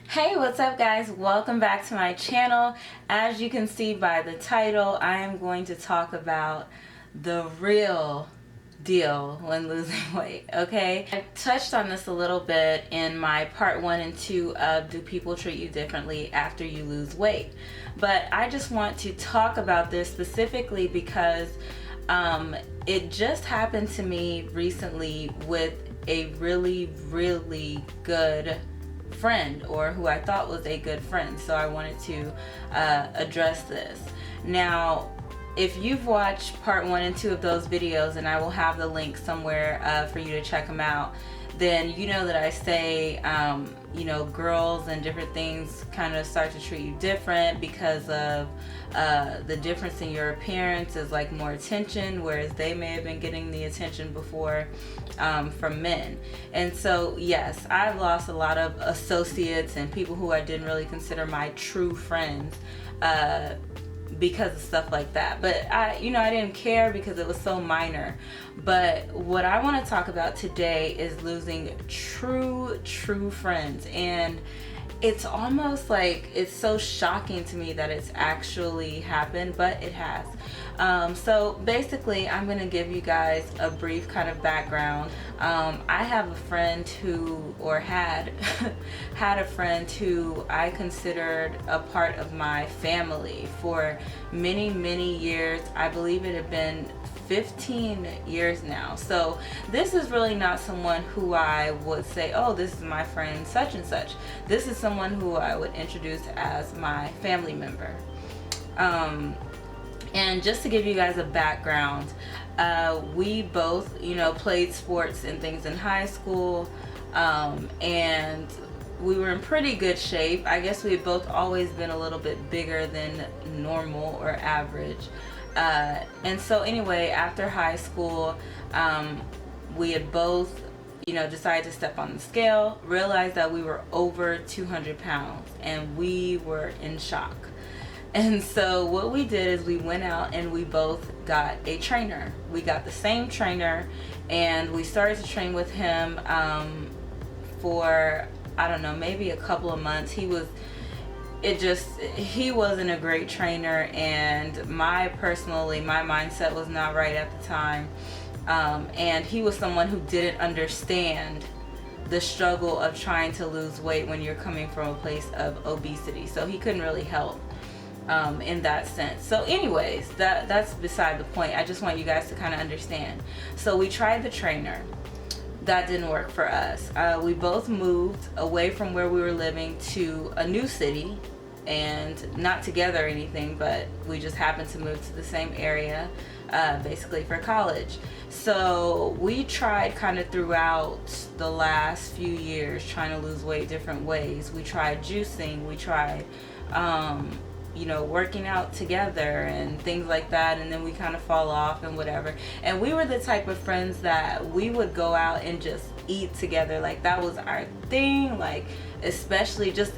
Hey, what's up guys? Welcome back to my channel. As you can see by the title, I am going to talk about the real deal when losing weight, okay? I touched on this a little bit in my part 1 and 2 of Do People Treat You Differently After You Lose Weight? But I just want to talk about this specifically because it just happened to me recently with a really good friend, or who I thought was a good friend. So I wanted to address this. Now, if you've watched part 1 and 2 of those videos, and I will have the link somewhere for you to check them out, then you know that I say, girls and different things kind of start to treat you different because of the difference in your appearance is like more attention, whereas they may have been getting the attention before from men. And so, yes, I've lost a lot of associates and people who I didn't really consider my true friends because of stuff like that. But I didn't care because it was so minor. But what I want to talk about today is losing true friends. And it's almost like it's so shocking to me that it's actually happened, but it has. So basically, I'm going to give you guys a brief kind of background. I have a friend who, or had a friend who I considered a part of my family for many years. I believe it had been 15 years now. So this is really not someone who I would say, oh, this is my friend such and such. This is someone who I would introduce as my family member. And just to give you guys a background, we both, played sports and things in high school, and we were in pretty good shape. I guess we had both always been a little bit bigger than normal or average. And so anyway, after high school, we had both, decided to step on the scale, realized that we were over 200 pounds, and we were in shock. And so what we did is we went out and we both got a trainer. We got the same trainer, and we started to train with him for, I don't know, maybe a couple of months. He wasn't a great trainer, and my mindset was not right at the time. And he was someone who didn't understand the struggle of trying to lose weight when you're coming from a place of obesity. So he couldn't really help in that sense. So anyways, that's beside the point. I just want you guys to kind of understand. So we tried the trainer. That didn't work for us. We both moved away from where we were living to a new city, and not together or anything, but we just happened to move to the same area, basically for college. So we tried kind of throughout the last few years trying to lose weight different ways. We tried juicing, we tried working out together and things like that, and then we kind of fall off and whatever. And we were the type of friends that we would go out and just eat together. Like, that was our thing. Like, especially just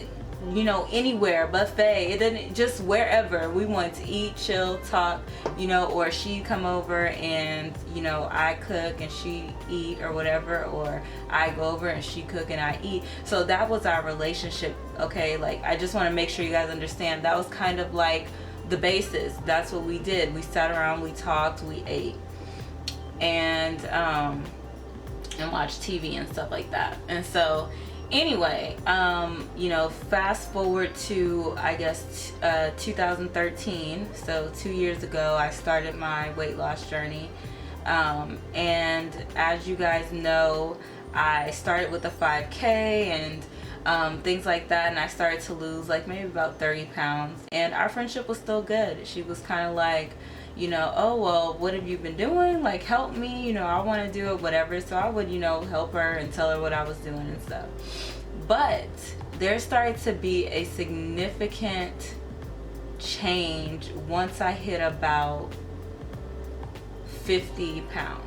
anywhere, buffet, it didn't, just wherever we wanted to eat, chill, talk, or she'd come over and I cook and she eat or whatever, or I go over and she cook and I eat. So that was our relationship. Okay, like, I just want to make sure you guys understand that was kind of like the basis. That's what we did. We sat around, we talked, we ate, and watched TV and stuff like that. And so anyway, fast forward to, I guess, 2013, so 2 years ago, I started my weight loss journey. And as you guys know, I started with a 5K and things like that, and I started to lose like maybe about 30 pounds, and our friendship was still good. She was kind of like, oh, well, what have you been doing? Like, help me, I want to do it, whatever. So I would, help her and tell her what I was doing and stuff. But there started to be a significant change once I hit about 50 pounds.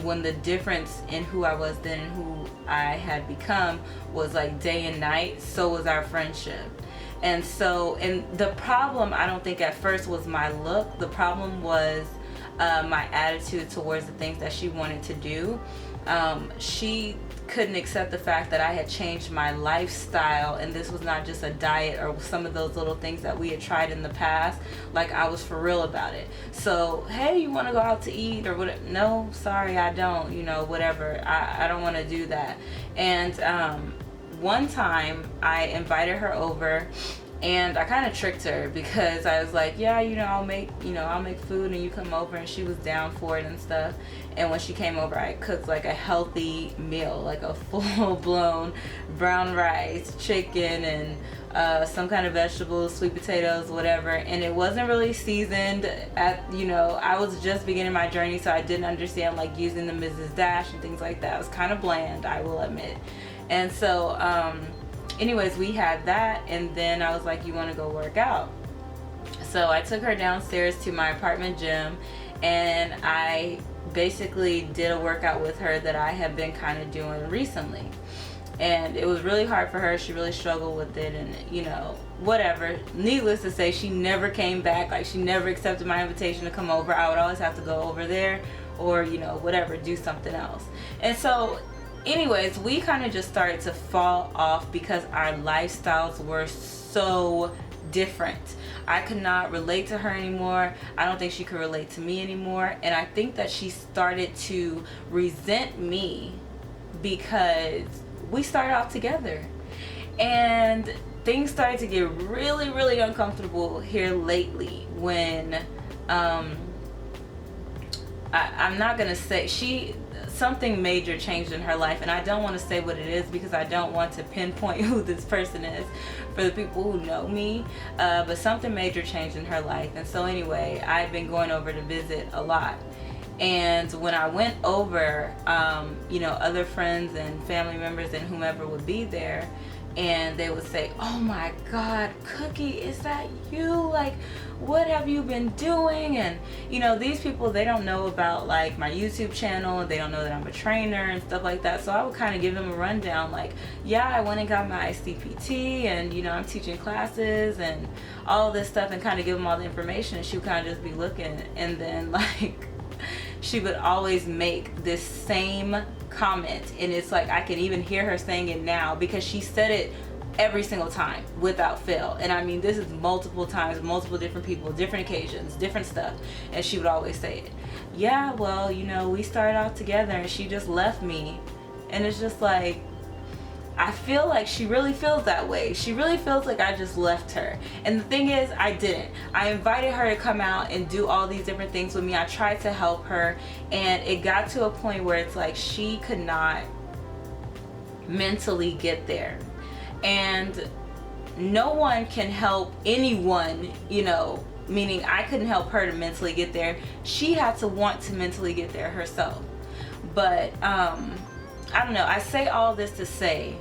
When the difference in who I was then and who I had become was like day and night, so was our friendship. And the problem, I don't think at first was my look. The problem was my attitude towards the things that she wanted to do. She couldn't accept the fact that I had changed my lifestyle and this was not just a diet or some of those little things that we had tried in the past. Like, I was for real about it. So, hey, you want to go out to eat or what? No, sorry, I don't, you know, whatever. I don't want to do that. And one time I invited her over, and I kind of tricked her because I was like, yeah, you know, I'll make food and you come over, and she was down for it and stuff. And when she came over, I cooked like a healthy meal, like a full-blown brown rice, chicken, and some kind of vegetables, sweet potatoes, whatever. And it wasn't really seasoned. I was just beginning my journey, so I didn't understand like using the Mrs. Dash and things like that. It was kind of bland, I will admit. And so anyways, we had that, and then I was like, you want to go work out? So I took her downstairs to my apartment gym, and I basically did a workout with her that I have been kind of doing recently. And it was really hard for her. She really struggled with it, and you know, whatever. Needless to say, she never came back. Like, she never accepted my invitation to come over. I would always have to go over there or, you know, whatever, do something else. And so anyways, we kind of just started to fall off because our lifestyles were so different. I could not relate to her anymore. I don't think she could relate to me anymore. And I think that she started to resent me because we started off together. And things started to get really, really uncomfortable here lately when I'm not going to say something major changed in her life, and I don't want to say what it is because I don't want to pinpoint who this person is for the people who know me, but something major changed in her life. And so anyway, I've been going over to visit a lot, and when I went over, other friends and family members and whomever would be there, and they would say, oh my God, Cookie, is that you? Like, what have you been doing? And you know, these people, they don't know about like my YouTube channel, and they don't know that I'm a trainer and stuff like that. So I would kind of give them a rundown, like, yeah, I went and got my ICPT, and you know, I'm teaching classes and all this stuff, and kind of give them all the information. And she would kind of just be looking, and then like she would always make this same comment, and it's like I can even hear her saying it now because she said it every single time without fail. And I mean, this is multiple times, multiple different people, different occasions, different stuff, and she would always say it. Yeah, well, you know, we started off together and she just left me. And it's just like, I feel like she really feels that way. She really feels like I just left her. And the thing is, I didn't. I invited her to come out and do all these different things with me. I tried to help her, and it got to a point where it's like she could not mentally get there. And no one can help anyone, you know, meaning I couldn't help her to mentally get there. She had to want to mentally get there herself. But I don't know, I say all this to say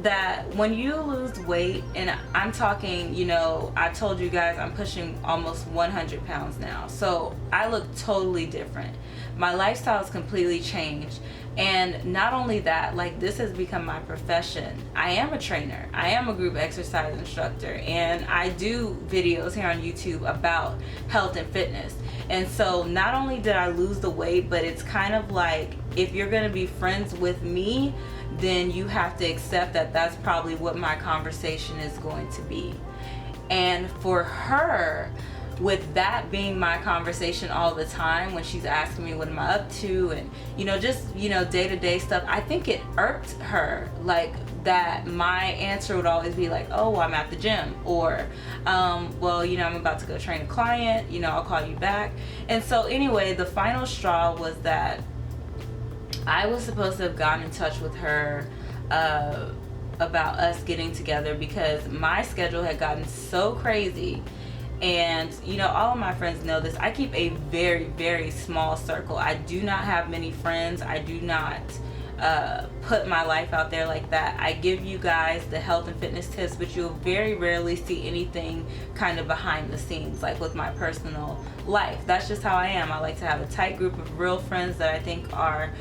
that when you lose weight, and I'm talking, you know, I told you guys I'm pushing almost 100 pounds now, so I look totally different. My lifestyle has completely changed. And not only that, like, this has become my profession. I am a trainer, I am a group exercise instructor, and I do videos here on YouTube about health and fitness. And so not only did I lose the weight, but it's kind of like, if you're going to be friends with me, then you have to accept that that's probably what my conversation is going to be. And for her, with that being my conversation all the time, when she's asking me what am I up to, and you know, just, you know, day-to-day stuff, I think it irked her, like, that my answer would always be like, oh, I'm at the gym, or well, you know, I'm about to go train a client, you know, I'll call you back. And so anyway, the final straw was that I was supposed to have gotten in touch with her about us getting together, because my schedule had gotten so crazy. And you know, all of my friends know this, I keep a very, very small circle. I do not have many friends. I do not put my life out there like that. I give you guys the health and fitness tips, but you'll very rarely see anything kind of behind the scenes, like with my personal life. That's just how I am. I like to have a tight group of real friends that I think are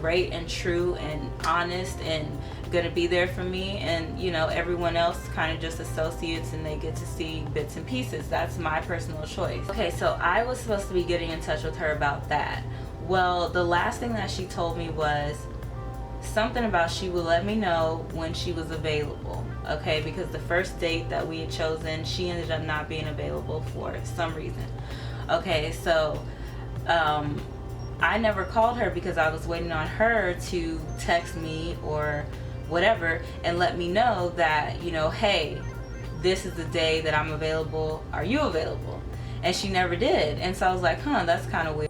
great and true and honest and gonna be there for me, and you know, everyone else kind of just associates and they get to see bits and pieces. That's my personal choice. Okay, so I was supposed to be getting in touch with her about that. Well, the last thing that she told me was, something about she would let me know when she was available, okay? Because the first date that we had chosen, she ended up not being available for some reason. Okay, so I never called her because I was waiting on her to text me or whatever and let me know that, you know, hey, this is the day that I'm available. Are you available? And she never did. And so I was like, huh, that's kind of weird.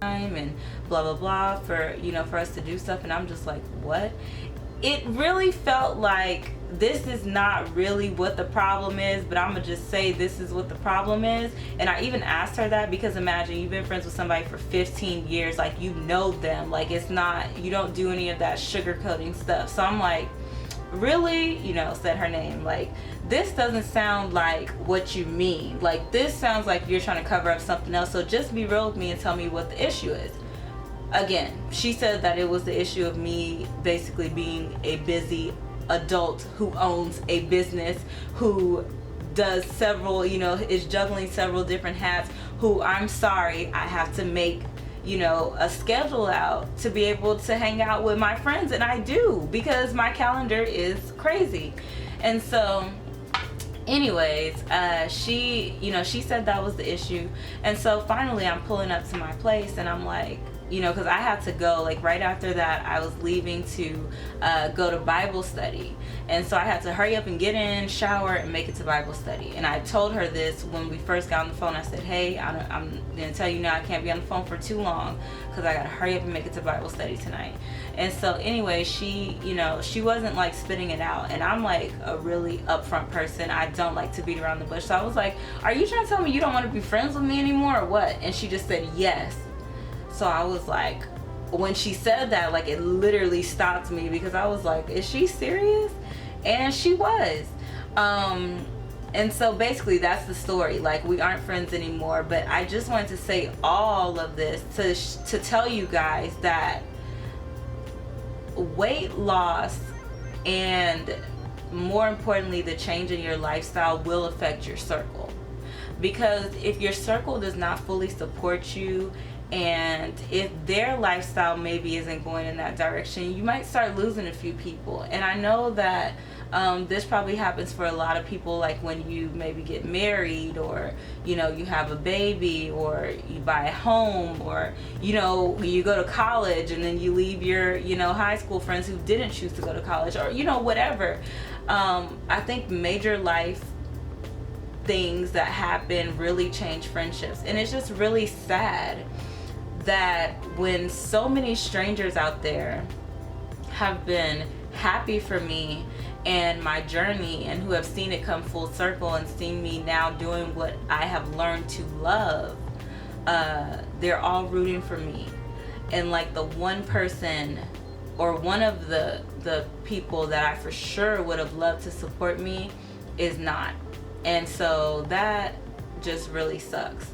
And blah blah blah for, you know, for us to do stuff, and I'm just like, what? It really felt like this is not really what the problem is, but I'm gonna just say this is what the problem is. And I even asked her that because imagine you've been friends with somebody for 15 years, like you know them, like it's not, you don't do any of that sugarcoating stuff. So I'm like, really? You know, said her name, like this doesn't sound like what you mean. Like this sounds like you're trying to cover up something else. So just be real with me and tell me what the issue is. Again, she said that it was the issue of me basically being a busy adult who owns a business, who does several, you know, is juggling several different hats, who, I'm sorry, I have to make, you know, a schedule out to be able to hang out with my friends, and I do because my calendar is crazy. And so anyways, she, you know, she said that was the issue. And so finally I'm pulling up to my place and I'm like, you know, because I had to go, like right after that I was leaving to go to Bible study, and so I had to hurry up and get in, shower, and make it to Bible study. And I told her this when we first got on the phone. I said, hey, I'm gonna tell you now, I can't be on the phone for too long because I gotta hurry up and make it to Bible study tonight. And so anyway, she, you know, she wasn't like spitting it out, and I'm like a really upfront person. I don't like to beat around the bush. So I was like, are you trying to tell me you don't want to be friends with me anymore or what? And she just said yes. So I was like, when she said that, like it literally stopped me because I was like, is she serious? And she was. And so basically that's the story. Like we aren't friends anymore. But I just wanted to say all of this to tell you guys that weight loss and more importantly the change in your lifestyle will affect your circle. Because if your circle does not fully support you, and if their lifestyle maybe isn't going in that direction, you might start losing a few people. And I know that this probably happens for a lot of people, like when you maybe get married, or you know, you have a baby, or you buy a home, or you know, you go to college and then you leave your, you know, high school friends who didn't choose to go to college, or you know, whatever. I think major life things that happen really change friendships, and it's just really sad that when so many strangers out there have been happy for me and my journey, and who have seen it come full circle and seen me now doing what I have learned to love, they're all rooting for me. And like the one person or one of the people that I for sure would have loved to support me is not. And so that just really sucks.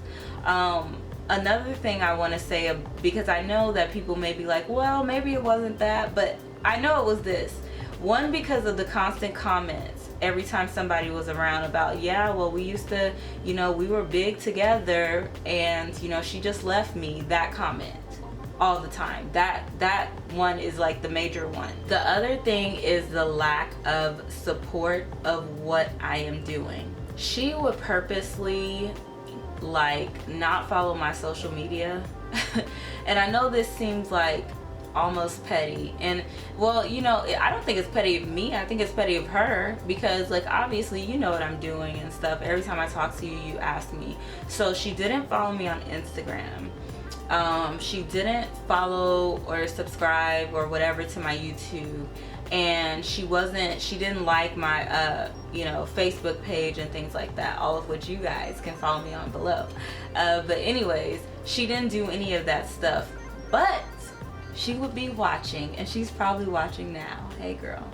Another thing I want to say, because I know that people may be like, well, maybe it wasn't that, but I know it was this. One, because of the constant comments every time somebody was around about, yeah, well, we used to, you know, we were big together, and, you know, she just left me. That comment all the time. That one is like the major one. The other thing is the lack of support of what I am doing. She would purposely like not follow my social media and I know this seems like almost petty, and well, you know, I don't think it's petty of me, I think it's petty of her, because like obviously you know what I'm doing and stuff. Every time I talk to you, you ask me. So she didn't follow me on Instagram. She didn't follow or subscribe or whatever to my YouTube, and she didn't like my you know, Facebook page and things like that, all of which you guys can follow me on below. But anyways, she didn't do any of that stuff, but she would be watching, and she's probably watching now. Hey girl.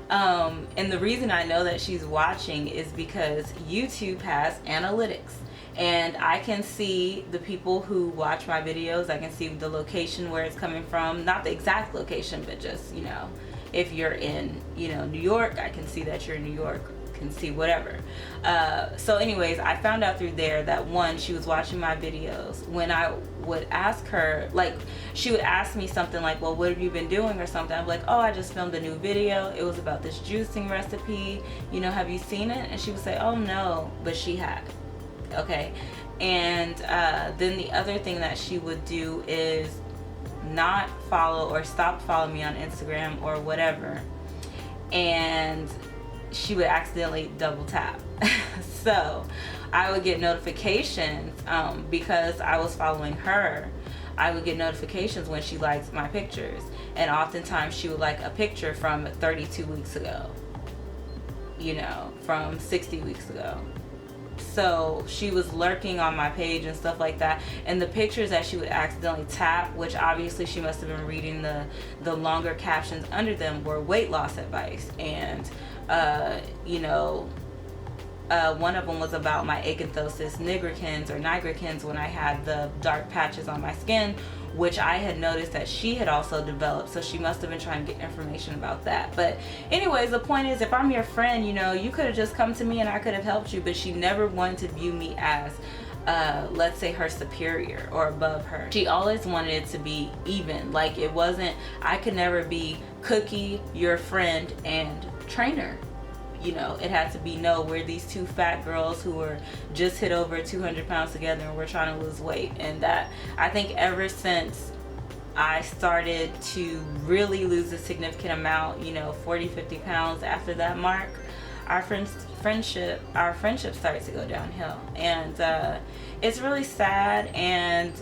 And the reason I know that she's watching is because YouTube has analytics, and I can see the people who watch my videos. I can see the location where it's coming from, not the exact location, but just, you know, if you're in, you know, New York, I can see that you're in New York, can see whatever. So anyways, I found out through there that one, she was watching my videos. When I would ask her, like, she would ask me something like, well, what have you been doing or something? I'm like, oh, I just filmed a new video. It was about this juicing recipe. You know, have you seen it? And she would say, oh no, but she had. Okay. And then the other thing that she would do is not follow or stop following me on Instagram or whatever. And she would accidentally double tap. So I would get notifications because I was following her. I would get notifications when she likes my pictures, and oftentimes she would like a picture from 32 weeks ago, you know, from 60 weeks ago. So she was lurking on my page and stuff like that, and the pictures that she would accidentally tap, which obviously she must have been reading the longer captions under them, were weight loss advice. And you know, one of them was about my acanthosis nigricans when I had the dark patches on my skin, which I had noticed that she had also developed. So she must have been trying to get information about that. But anyways, the point is, if I'm your friend, you know, you could have just come to me and I could have helped you. But she never wanted to view me as let's say her superior or above her. She always wanted it to be even. Like, it wasn't, I could never be Cookie, your friend, and trainer. You know, it had to be, no, we're these two fat girls who were just hit over 200 pounds together and we're trying to lose weight. And that, I think ever since I started to really lose a significant amount, you know, 40, 50 pounds after that mark, our friendship starts to go downhill. And it's really sad, and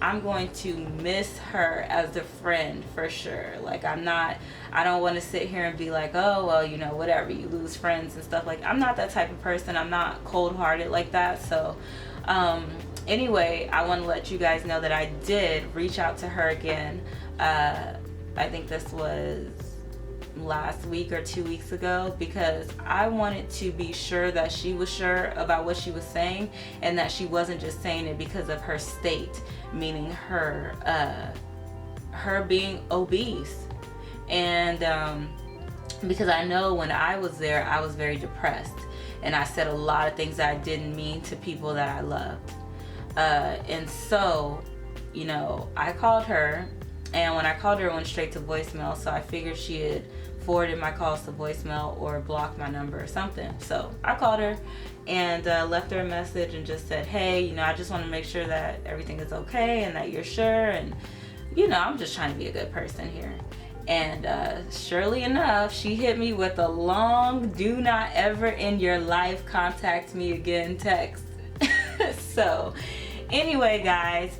I'm going to miss her as a friend for sure. Like, I don't want to sit here and be like, oh, well, you know, whatever, you lose friends and stuff. Like, I'm not that type of person. I'm not cold-hearted like that. So anyway, I want to let you guys know that I did reach out to her again. I think this was last week or 2 weeks ago, because I wanted to be sure that she was sure about what she was saying, and that she wasn't just saying it because of her state, meaning her being obese. And because I know when I was there, I was very depressed, and I said a lot of things that I didn't mean to people that I loved. And so, you know, I called her, and when I called her, it went straight to voicemail. So I figured she had forwarded my calls to voicemail or blocked my number or something. So I called her and left her a message and just said, hey, you know, I just want to make sure that everything is okay and that you're sure. And, you know, I'm just trying to be a good person here. And surely enough, she hit me with a long, do not ever in your life contact me again text. So anyway, guys,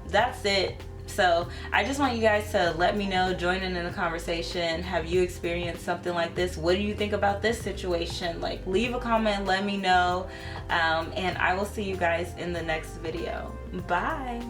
that's it. So I just want you guys to let me know, join in the conversation. Have you experienced something like this? What do you think about this situation? Like, leave a comment, let me know. And I will see you guys in the next video. Bye.